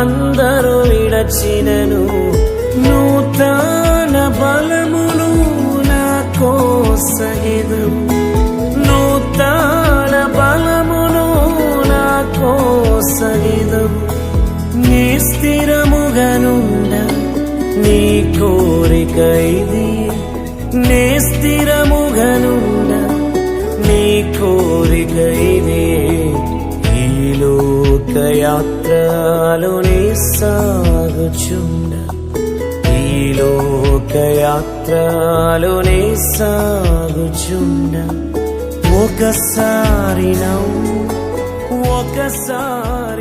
అందరూ విడచినను నూతన బలమును నాకోసగిదము, నూతన బలమును నాకోసగిదము. నీ స్థిరముగనుండ నీ కోరిక ఇది, నీ స్థిరముగనుండ నీ కోరిక ఇది. ఈ లోకయాత్రలోనే సాగుచుండ, ఈ లోకయాత్రలోనే సాగుచుండ. ఒకసారి నవ్వు, ఒకసారి